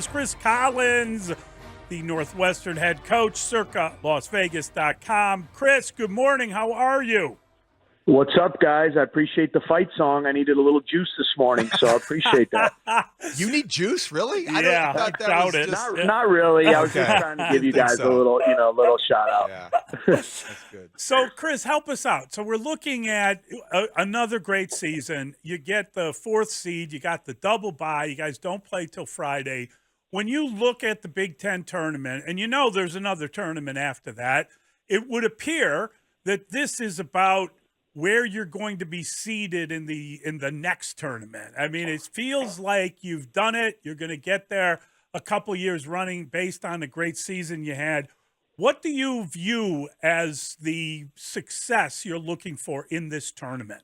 Chris Collins, the Northwestern head coach, circa LasVegas.com. Chris, good morning. How are you? What's up, guys? I appreciate the fight song. I needed a little juice this morning, so I appreciate that. You need juice, really? Yeah, I thought that doubt was it. just... Not really. I was Okay. just trying to give you guys so. a little shout out. Yeah, that's good. So, Chris, help us out. So we're looking at another great season. You get the fourth seed. You got the double bye. You guys don't play till Friday. When you look at the Big Ten tournament, and you know there's another tournament after that, it would appear that this is about where you're going to be seated in the next tournament. I mean, it feels like you've done it. You're going to get there a couple years running based on the great season you had. What do you view as the success you're looking for in this tournament?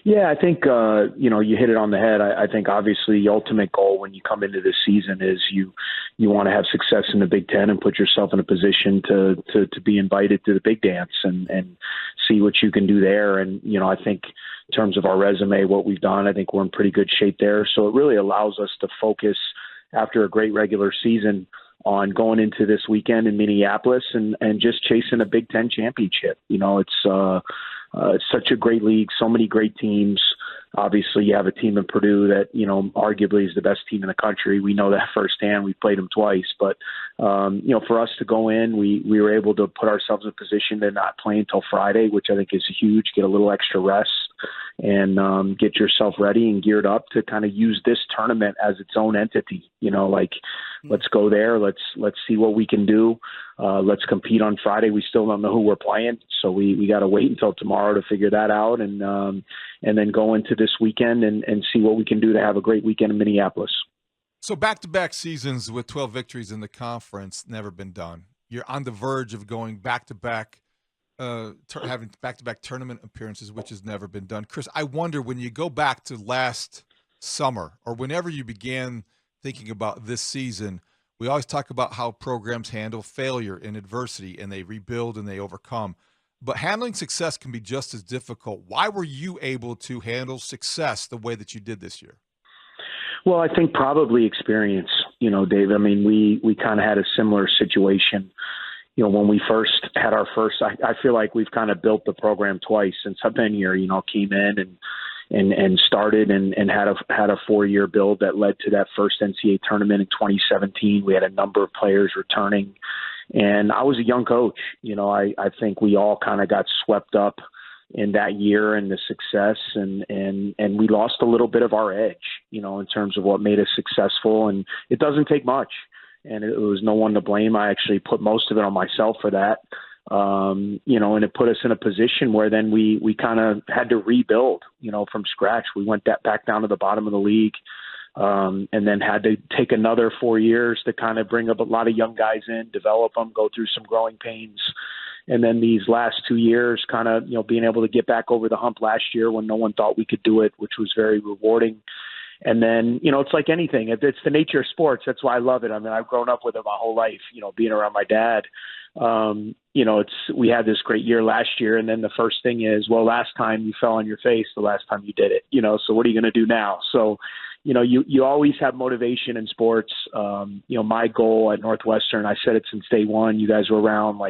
Yeah, I think you hit it on the head. I think obviously the ultimate goal when you come into this season is you want to have success in the Big Ten and put yourself in a position to be invited to the big dance and see what you can do there. And I think in terms of our resume, what we've done, I think we're in pretty good shape there. So it really allows us to focus after a great regular season on going into this weekend in Minneapolis and just chasing a Big Ten championship. It's such a great league, so many great teams. Obviously, you have a team in Purdue that, arguably is the best team in the country. We know that firsthand. We played them twice. But, for us to go in, we were able to put ourselves in a position to not play until Friday, which I think is huge, get a little extra rest and get yourself ready and geared up to kind of use this tournament as its own entity. Let's go there. Let's see what we can do. Let's compete on Friday. We still don't know who we're playing, so we got to wait until tomorrow to figure that out, and then go into this weekend and see what we can do to have a great weekend in Minneapolis. So back-to-back seasons with 12 victories in the conference, never been done. You're on the verge of going back-to-back, having back-to-back tournament appearances, which has never been done. Chris, I wonder when you go back to last summer or whenever you began thinking about this season, we always talk about how programs handle failure and adversity, and they rebuild and they overcome. But handling success can be just as difficult. Why were you able to handle success the way that you did this year? Well, I think probably experience, Dave. I mean, we kind of had a similar situation, when we first had our first, I feel like we've kind of built the program twice since I've been here, came in and started and had a 4-year build that led to that first NCAA tournament in 2017. We had a number of players returning, and I was a young coach. I think we all kind of got swept up in that year and the success, and we lost a little bit of our edge, in terms of what made us successful. And it doesn't take much, and it was no one to blame. I actually put most of it on myself for that. And it put us in a position where then we kind of had to rebuild, from scratch. We went back down to the bottom of the league, and then had to take another 4 years to kind of bring up a lot of young guys in, develop them, go through some growing pains. And then these last 2 years kind of, being able to get back over the hump last year when no one thought we could do it, which was very rewarding. And then, it's like anything. It's the nature of sports. That's why I love it. I mean, I've grown up with it my whole life, being around my dad. We had this great year last year. And then the first thing is, well, last time you fell on your face, the last time you did it, so what are you going to do now? So, you always have motivation in sports. My goal at Northwestern, I said it since day one, you guys were around,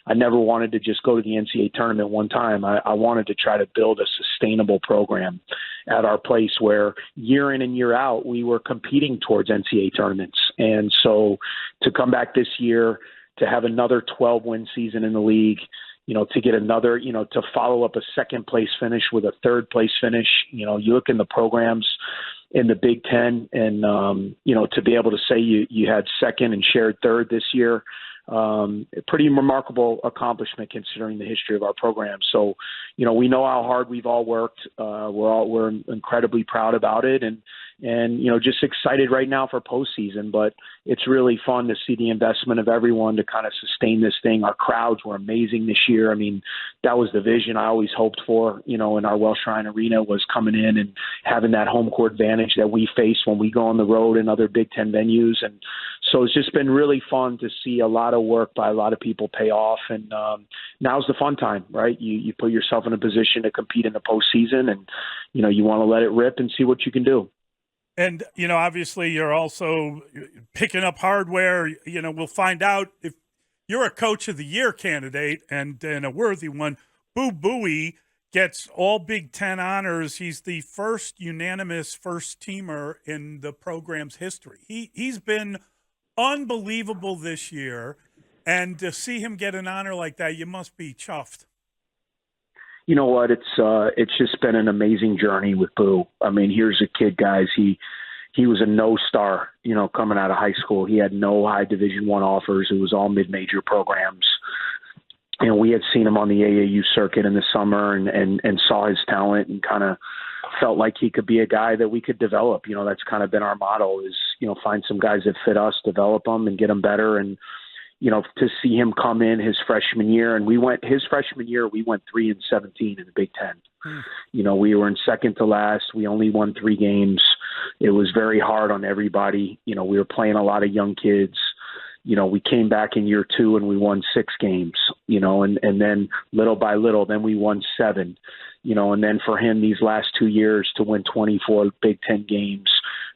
I never wanted to just go to the NCAA tournament one time. I wanted to try to build a sustainable program at our place where year in and year out, we were competing towards NCAA tournaments. And so to come back this year, to have another 12-win season in the league, to get another, to follow up a second place finish with a third place finish, you look in the programs in the Big Ten and, to be able to say you had second and shared third this year, a pretty remarkable accomplishment considering the history of our program. So, we know how hard we've all worked. We're incredibly proud about it and just excited right now for postseason, but it's really fun to see the investment of everyone to kind of sustain this thing. Our crowds were amazing this year. I mean, that was the vision I always hoped for, in our Welsh Shrine Arena, was coming in and having that home court advantage that we face when we go on the road in other Big Ten venues. And so it's just been really fun to see a lot of work by a lot of people pay off. And now's the fun time, right? You put yourself in a position to compete in the postseason and, you want to let it rip and see what you can do. And, obviously you're also picking up hardware. We'll find out if you're a coach of the year candidate and a worthy one. Boo Buie gets all Big Ten honors. He's the first unanimous first teamer in the program's history. He's been unbelievable this year. And to see him get an honor like that, you must be chuffed. You know what? It's just been an amazing journey with Boo. I mean, here's a kid, guys. He was a no star, coming out of high school. He had no high Division I offers. It was all mid-major programs. And we had seen him on the AAU circuit in the summer and saw his talent and kind of felt like he could be a guy that we could develop. That's kind of been our motto is, find some guys that fit us, develop them and get them better. And, to see him come in his freshman year, and we went 3-17 in the Big Ten. We were in second to last. We only won 3 games. It was very hard on everybody. We were playing a lot of young kids. We came back in year 2 and we won 6 games, and then little by little, then we won 7, and then for him these last 2 years to win 24 Big Ten games,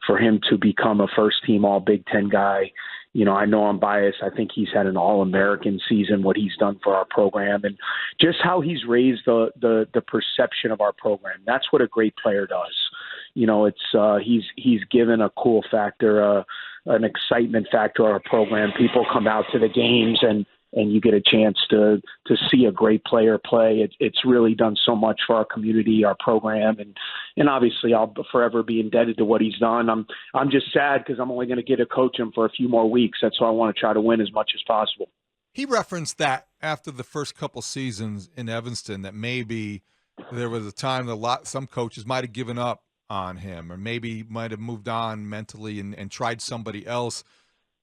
for him to become a first team all Big Ten guy. I know I'm biased. I think he's had an All-American season, what he's done for our program, and just how he's raised the perception of our program. That's what a great player does. He's given a cool factor, an excitement factor to our program. People come out to the games and you get a chance to see a great player play. It's really done so much for our community, our program, and obviously I'll forever be indebted to what he's done. I'm just sad because I'm only going to get to coach him for a few more weeks. That's why I want to try to win as much as possible. He referenced that after the first couple seasons in Evanston, that maybe there was a time that some coaches might have given up on him, or maybe might have moved on mentally and tried somebody else.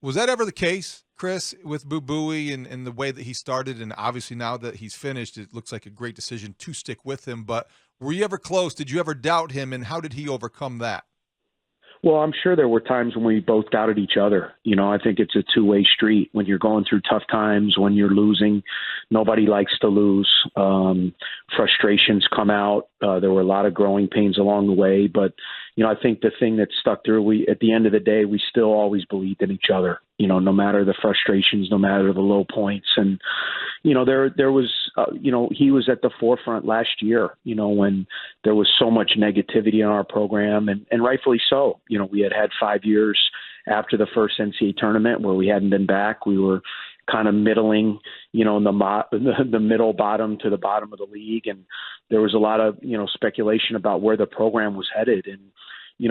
Was that ever the case, Chris, with Boo Buie and the way that he started? And obviously now that he's finished, it looks like a great decision to stick with him. But were you ever close? Did you ever doubt him? And how did he overcome that? Well, I'm sure there were times when we both doubted each other. I think it's a two-way street. When you're going through tough times, when you're losing, nobody likes to lose. Frustrations come out. There were a lot of growing pains along the way. But, I think the thing that stuck through, at the end of the day, we still always believed in each other, no matter the frustrations, no matter the low points. And, there was, he was at the forefront last year, when there was so much negativity in our program, and rightfully so. We had 5 years after the first NCAA tournament where we hadn't been back. We were kind of middling, in the middle bottom to the bottom of the league. And there was a lot of, speculation about where the program was headed. And,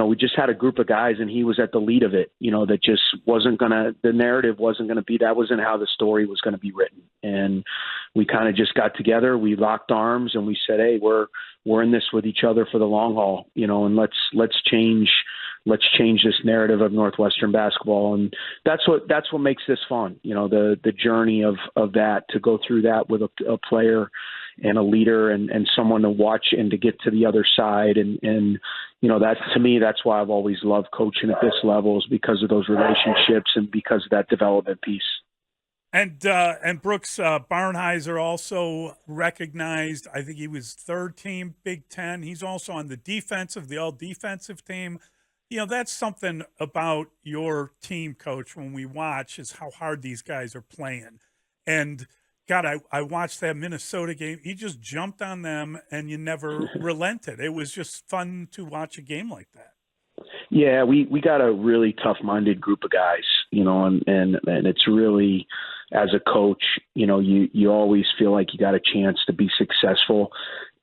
we just had a group of guys and he was at the lead of it, that just the narrative wasn't going to be, that wasn't how the story was going to be written. And we kind of just got together, we locked arms and we said, hey, we're in this with each other for the long haul, and let's change this narrative of Northwestern basketball. And that's what makes this fun. The journey of that, to go through that with a player and a leader and someone to watch and to get to the other side. And that, to me, that's why I've always loved coaching at this level, is because of those relationships and because of that development piece. And Brooks Barnheiser also recognized, I think he was third team Big Ten. He's also on the all-defensive team. That's something about your team, Coach, when we watch, is how hard these guys are playing. And, God, I watched that Minnesota game. He just jumped on them, and you never relented. It was just fun to watch a game like that. Yeah, we got a really tough-minded group of guys, and it's really, as a coach, you always feel like you got a chance to be successful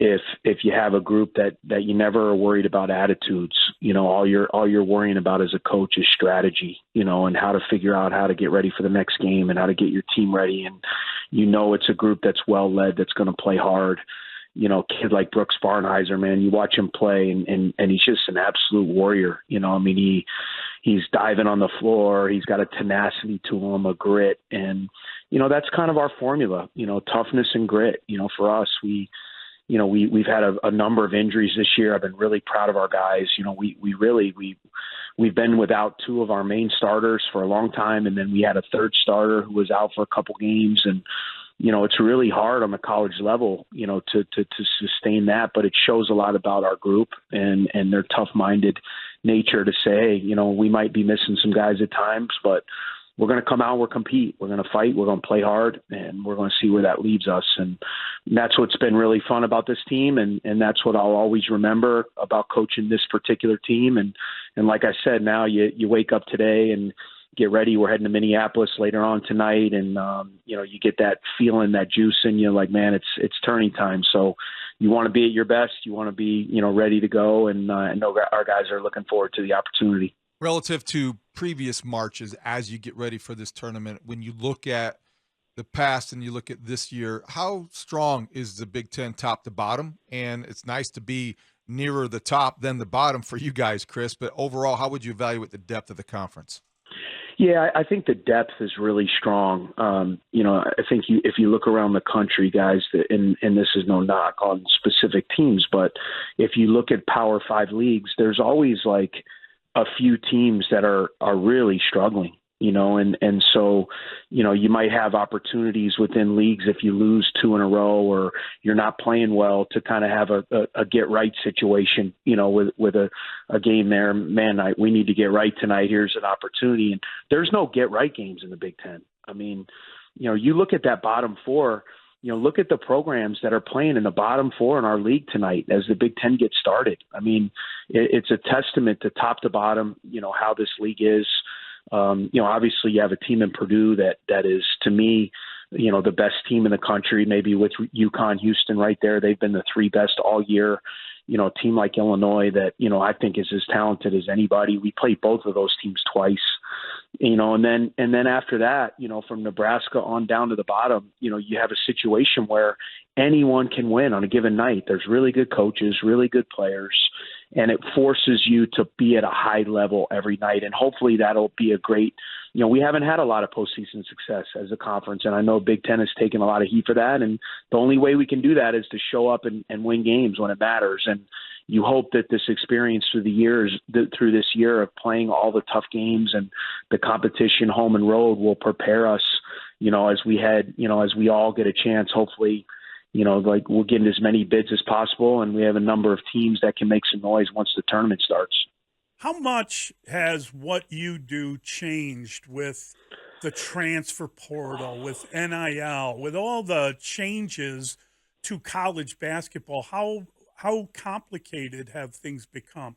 if you have a group that you never are worried about attitudes. All you're worrying about as a coach is strategy, and how to figure out how to get ready for the next game and how to get your team ready. And it's a group that's well led, that's going to play hard. Kid like Brooks Barnheiser, man, you watch him play and he's just an absolute warrior. He's diving on the floor. He's got a tenacity to him, a grit. And, that's kind of our formula, toughness and grit. For us, we've had a number of injuries this year. I've been really proud of our guys. We've been without 2 of our main starters for a long time. And then we had a third starter who was out for a couple games. And, it's really hard on the college level, to sustain that, but it shows a lot about our group and they're tough-minded nature to say, hey, we might be missing some guys at times, but we're going to come out, we're compete, we're going to fight, we're going to play hard, and we're going to see where that leads us. And that's what's been really fun about this team, and that's what I'll always remember about coaching this particular team. And like I said, now you wake up today and get ready. We're heading to Minneapolis later on tonight, and you get that feeling, that juice in you, like, man, it's turning time. So you want to be at your best, you want to be ready to go, and I know our guys are looking forward to the opportunity. Relative to previous marches, as you get ready for this tournament, when you look at the past and you look at this year, how strong is the Big Ten top to bottom? And it's nice to be nearer the top than the bottom for you guys, Chris, but overall, how would you evaluate the depth of the conference? Yeah, I think the depth is really strong. I think if you look around the country, guys, and this is no knock on specific teams, but if you look at Power 5 leagues, there's always like a few teams that are really struggling, and so, you might have opportunities within leagues if you lose 2 in a row or you're not playing well to kind of have a get right situation, with a game there, man, we need to get right tonight. Here's an opportunity. And there's no get right games in the Big Ten. I mean, you look at that bottom 4, look at the programs that are playing in the bottom 4 in our league tonight as the Big Ten gets started. I mean, it's a testament to top to bottom, how this league is. Obviously you have a team in Purdue that is, to me, the best team in the country, maybe with UConn, Houston right there. They've been the 3 best all year. A team like Illinois that, I think is as talented as anybody. We played both of those teams twice, and then after that, from Nebraska on down to the bottom, you have a situation where anyone can win on a given night. There's really good coaches, really good players, and it forces you to be at a high level every night. And hopefully that'll be a great, we haven't had a lot of postseason success as a conference, and I know Big Ten has taken a lot of heat for that. And the only way we can do that is to show up and win games when it matters. And you hope that this experience through this year of playing all the tough games and the competition home and road will prepare us, as we all get a chance, hopefully, like we'll get in as many bids as possible, and we have a number of teams that can make some noise once the tournament starts. How much has what you do changed with the transfer portal, with NIL, with all the changes to college basketball? How complicated have things become?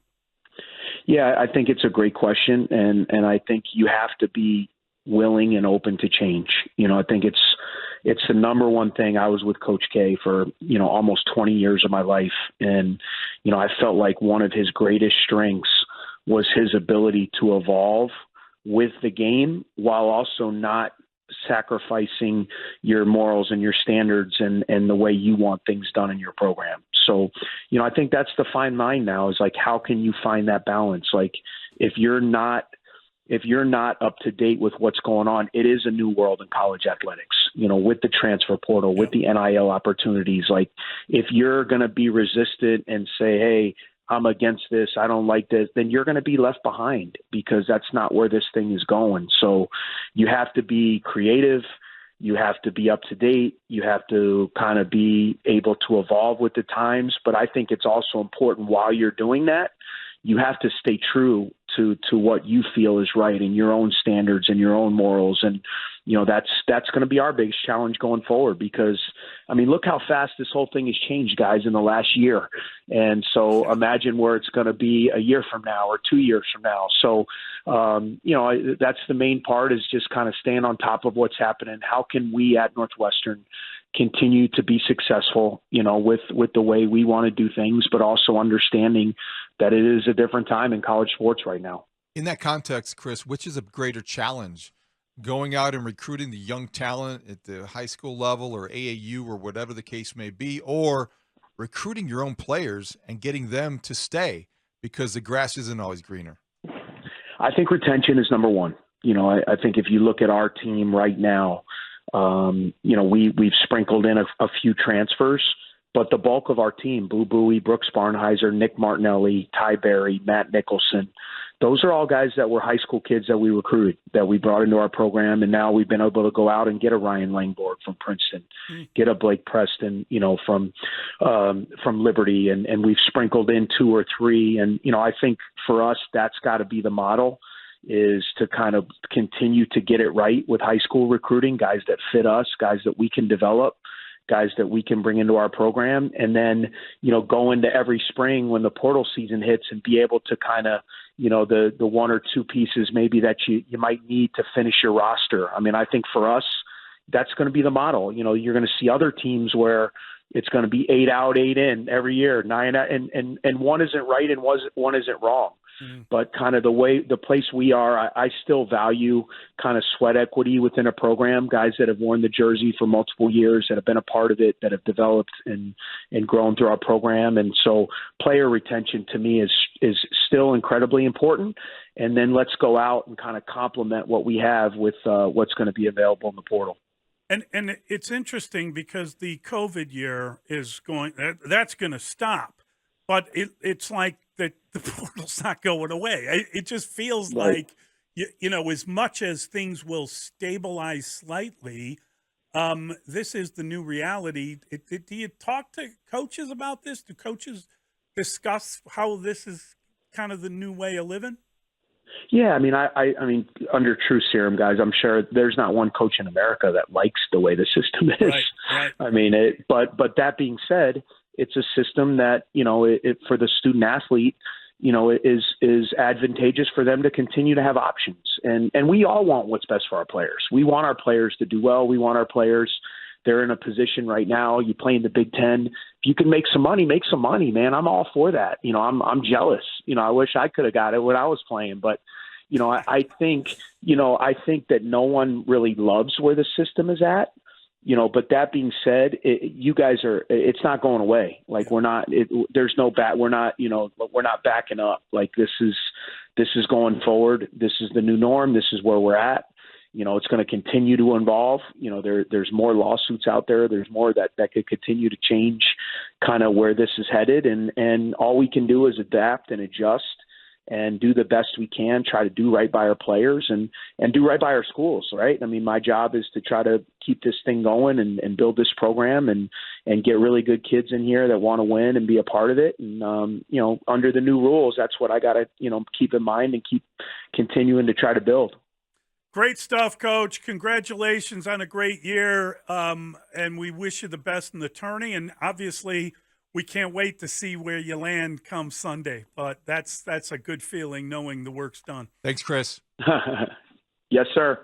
Yeah, I think it's a great question, and I think you have to be willing and open to change. I think it's the number one thing. I was with Coach K for, almost 20 years of my life. And, I felt like one of his greatest strengths was his ability to evolve with the game while also not sacrificing your morals and your standards and the way you want things done in your program. So, I think that's the fine line now, is like, how can you find that balance? Like, if you're not up to date with what's going on, it is a new world in college athletics, with the transfer portal, with the NIL opportunities. Like, if you're going to be resistant and say, hey, I'm against this, I don't like this, then you're going to be left behind, because that's not where this thing is going. So you have to be creative. You have to be up to date. You have to kind of be able to evolve with the times. But I think it's also important, while you're doing that, you have to stay true to what you feel is right and your own standards and your own morals. And, that's going to be our biggest challenge going forward, because, I mean, look how fast this whole thing has changed, guys, in the last year. And so imagine where it's going to be a year from now or 2 years from now. So, that's the main part, is just kind of staying on top of what's happening. How can we at Northwestern continue to be successful, with the way we want to do things, but also understanding that it is a different time in college sports right now. In that context, Chris, which is a greater challenge, going out and recruiting the young talent at the high school level or AAU or whatever the case may be, or recruiting your own players and getting them to stay because the grass isn't always greener? I think retention is number one. I think if you look at our team right now, we've sprinkled in a few transfers, but the bulk of our team, Boo Buie, Brooks Barnheiser, Nick Martinelli, Ty Berry, Matt Nicholson, those are all guys that were high school kids that we recruited, that we brought into our program, and now we've been able to go out and get a Ryan Langborg from Princeton, get a Blake Preston, from Liberty, and we've sprinkled in 2 or 3. And, I think for us, that's got to be the model, is to kind of continue to get it right with high school recruiting, guys that fit us, guys that we can develop, guys that we can bring into our program, and then, go into every spring when the portal season hits and be able to kind of, the 1 or 2 pieces maybe that you might need to finish your roster. I mean, I think for us, that's going to be the model. You're going to see other teams where it's going to be 8 out, 8 in every year, 9 out, and one isn't right and one isn't wrong. But kind of the place we are, I still value kind of sweat equity within a program, guys that have worn the jersey for multiple years, that have been a part of it, that have developed and grown through our program. And so player retention to me is still incredibly important. And then let's go out and kind of complement what we have with what's going to be available in the portal. And it's interesting because the COVID year is that's going to stop, but it's like the portal's not going away. It just feels Right. like, as much as things will stabilize slightly, this is the new reality. Do you talk to coaches about this? Do coaches discuss how this is kind of the new way of living? Yeah, I mean, under True Serum, guys, I'm sure there's not one coach in America that likes the way the system is. Right. I mean, but that being said, it's a system that, for the student athlete, is advantageous for them to continue to have options. And we all want what's best for our players. We want our players to do well. We want our players, they're in a position right now, you play in the Big Ten. If you can make some money, man. I'm all for that. I'm jealous. I wish I could have got it when I was playing, but I think that no one really loves where the system is at. But that being said, it's not going away. Like we're not backing up. Like this is going forward. This is the new norm. This is where we're at. It's going to continue to evolve. There's more lawsuits out there. There's more that could continue to change kind of where this is headed. And all we can do is adapt and adjust and do the best we can, try to do right by our players and do right by our schools, right? I mean, my job is to try to keep this thing going and build this program and get really good kids in here that want to win and be a part of it. And, under the new rules, that's what I got to, keep in mind and keep continuing to try to build. Great stuff, Coach. Congratulations on a great year, and we wish you the best in the tourney. And obviously, we can't wait to see where you land come Sunday. But that's a good feeling knowing the work's done. Thanks, Chris. Yes, sir.